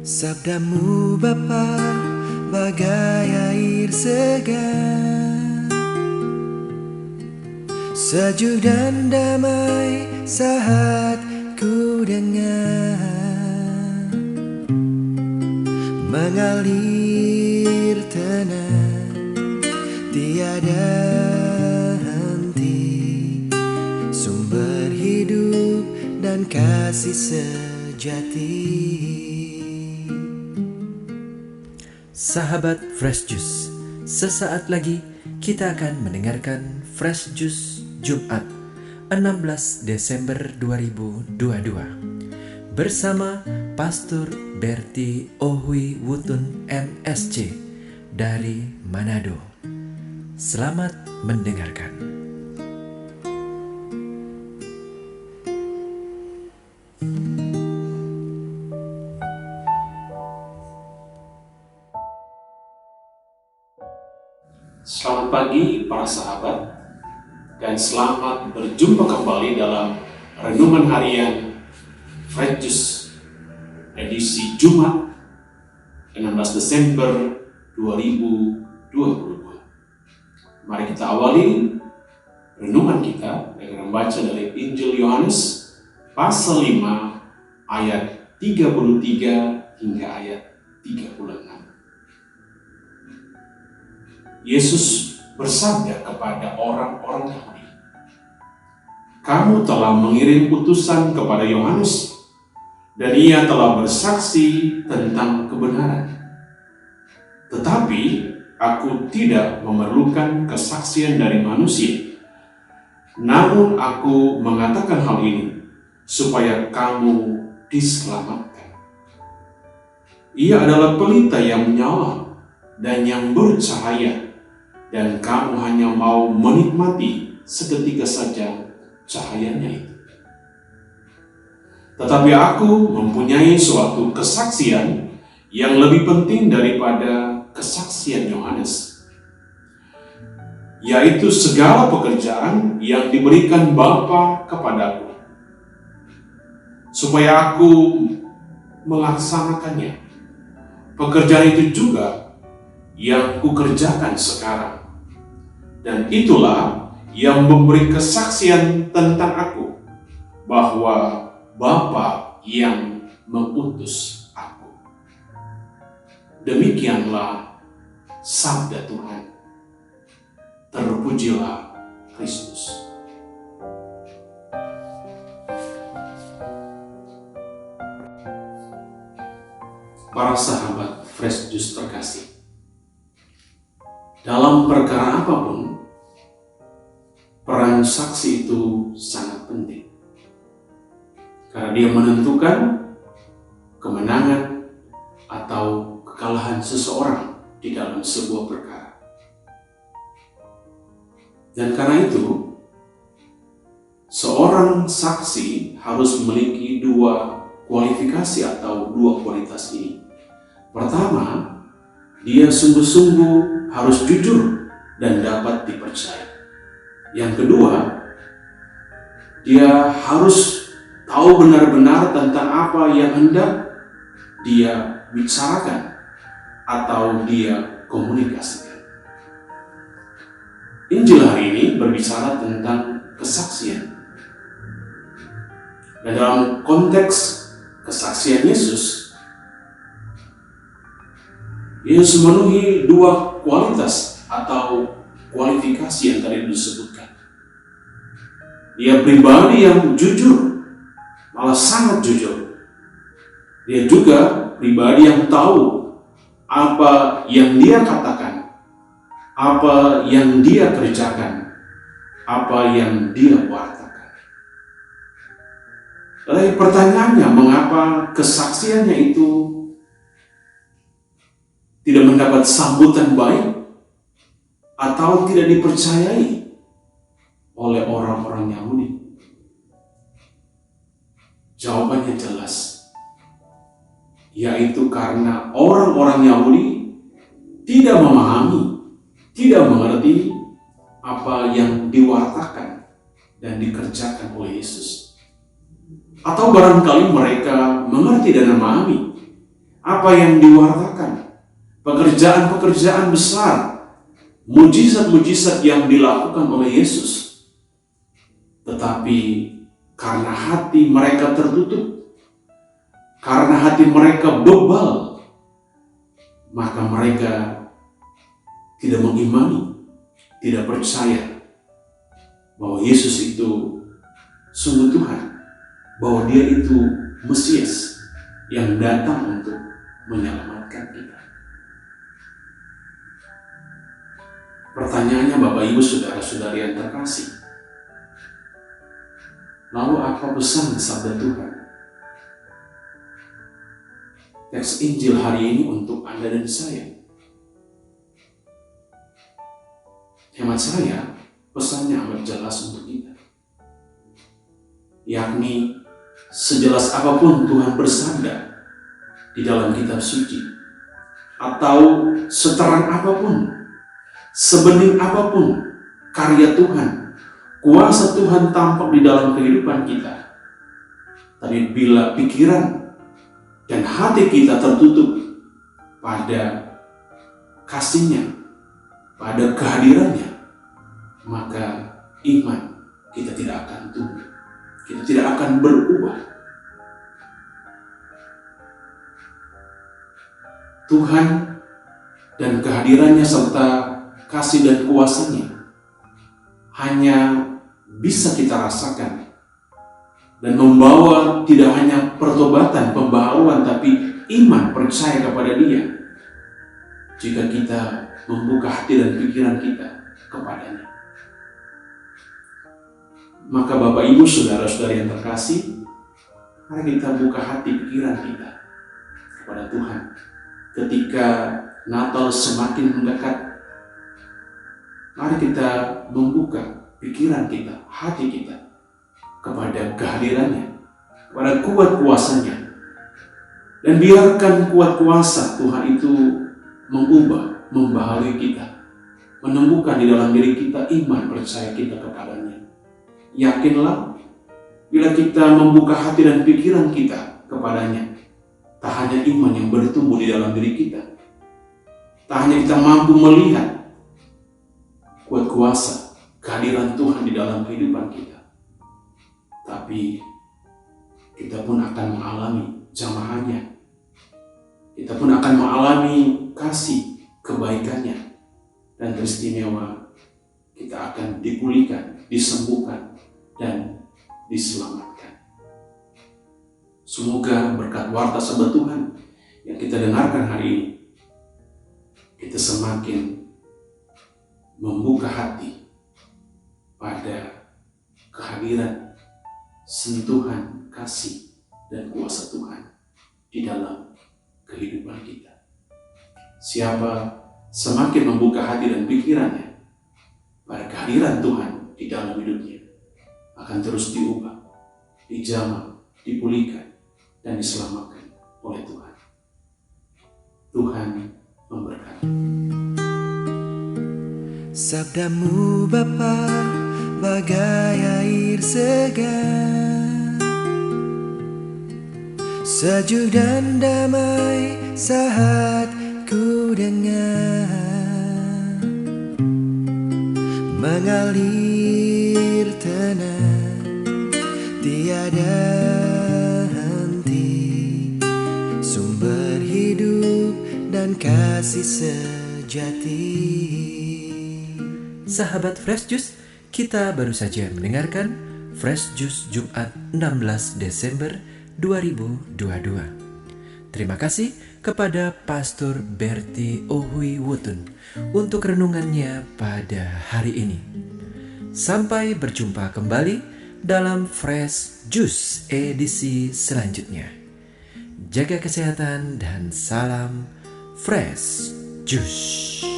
Sabdamu Bapa bagai air segar, sejuk dan damai saat ku dengar, mengalir tenang tiada henti, sumber hidup dan kasih sejati. Sahabat Fresh Juice, sesaat lagi kita akan mendengarkan Fresh Juice Jumat 16 Desember 2022 bersama Pastor Berti Ohui Wutun MSC dari Manado. Selamat mendengarkan. Selamat pagi para sahabat, dan selamat berjumpa kembali dalam Renungan Harian Fresh Juice edisi Jumat 16 Desember 2022. Mari kita awali renungan kita dengan membaca dari Injil Yohanes pasal 5 ayat 33 hingga ayat 36. Yesus bersabda kepada orang-orang Yahudi, "Kamu telah mengirim utusan kepada Yohanes, dan ia telah bersaksi tentang kebenaran. Tetapi aku tidak memerlukan kesaksian dari manusia. Namun aku mengatakan hal ini supaya kamu diselamatkan. Ia adalah pelita yang menyala dan yang bercahaya, dan kamu hanya mau menikmati seketika saja cahayanya itu. Tetapi aku mempunyai suatu kesaksian yang lebih penting daripada kesaksian Yohanes, yaitu segala pekerjaan yang diberikan Bapa kepadaku, supaya aku melaksanakannya. Pekerjaan itu juga yang kukerjakan sekarang, dan itulah yang memberi kesaksian tentang aku, bahwa Bapa yang mengutus aku." Demikianlah sabda Tuhan. Terpujilah Kristus. Para sahabat Fresh Juice terkasih, dalam perkara apapun, peran saksi itu sangat penting, karena dia menentukan kemenangan atau kekalahan seseorang di dalam sebuah perkara. Dan karena itu, seorang saksi harus memiliki dua kualifikasi atau dua kualitas ini. Pertama, dia sungguh-sungguh harus jujur dan dapat dipercaya. Yang kedua, dia harus tahu benar-benar tentang apa yang hendak dia bicarakan atau dia komunikasikan. Injil hari ini berbicara tentang kesaksian. Dan dalam konteks kesaksian Yesus memenuhi dua kualitas atau kualifikasi yang tadi disebutkan. Dia pribadi yang jujur, malah sangat jujur. Dia juga pribadi yang tahu apa yang dia katakan, apa yang dia kerjakan, apa yang dia wartakan. Lalu pertanyaannya, mengapa kesaksiannya itu tidak mendapat sambutan baik atau tidak dipercayai oleh orang-orang Yahudi? Jawabannya jelas, yaitu karena orang-orang Yahudi tidak memahami, tidak mengerti apa yang diwartakan dan dikerjakan oleh Yesus. Atau barangkali mereka mengerti dan memahami, apa yang diwartakan, pekerjaan-pekerjaan besar, mujizat-mujizat yang dilakukan oleh Yesus. Tetapi karena hati mereka tertutup, karena hati mereka bebal, maka mereka tidak mengimani, tidak percaya bahwa Yesus itu sungguh Tuhan, bahwa Dia itu Mesias yang datang untuk menyelamatkan kita. Pertanyaannya Bapak Ibu Saudara-saudari yang terkasih, lalu apa pesan sabda Tuhan? Teks Injil hari ini untuk Anda dan saya. Hemat saya, pesannya amat jelas untuk kita. Yakni, sejelas apapun Tuhan bersabda di dalam kitab suci, atau seterang apapun, sebening apapun karya Tuhan, kuasa Tuhan tampak di dalam kehidupan kita, tapi bila pikiran dan hati kita tertutup pada kasih-Nya, pada kehadirannya, maka iman kita tidak akan tumbuh, kita tidak akan berubah. Tuhan dan kehadirannya serta kasih dan kuasa-Nya hanya bisa kita rasakan dan membawa tidak hanya pertobatan, pembaharuan, tapi iman, percaya kepada Dia jika kita membuka hati dan pikiran kita kepadanya. Maka Bapak Ibu Saudara-saudari yang terkasih, mari kita buka hati pikiran kita kepada Tuhan. Ketika Natal semakin mendekat, mari kita membuka pikiran kita, hati kita kepada kehadirannya, kepada kuat kuasa-Nya. Dan biarkan kuat kuasa Tuhan itu mengubah, membaharui kita, menumbuhkan di dalam diri kita iman percaya kita kepadanya. Yakinlah, bila kita membuka hati dan pikiran kita kepadanya, tak hanya iman yang bertumbuh di dalam diri kita, tak hanya kita mampu melihat kuat kuasa kehadiran Tuhan di dalam kehidupan kita, tapi kita pun akan mengalami jamahannya. Kita pun akan mengalami kasih kebaikannya, dan teristimewa kita akan dipulihkan, disembuhkan, dan diselamatkan. Semoga berkat warta sabda Tuhan yang kita dengarkan hari ini, kita semakin membuka hati pada kehadiran, sentuhan, kasih, dan kuasa Tuhan di dalam kehidupan kita. Siapa semakin membuka hati dan pikirannya pada kehadiran Tuhan di dalam hidupnya, akan terus diubah, dijamah, dipulihkan, dan diselamatkan oleh Tuhan. Tuhan memberkati. Sabdamu Bapa bagai air segar, sejuk dan damai saat ku dengar, mengalir tenang, tiada henti, sumber hidup dan kasih sejati. Sahabat Fresh Juice, kita baru saja mendengarkan Fresh Juice Jumat 16 Desember 2022. Terima kasih kepada Pastor Berti Ohui Wutun untuk renungannya pada hari ini. Sampai berjumpa kembali dalam Fresh Juice edisi selanjutnya. Jaga kesehatan dan salam Fresh Juice.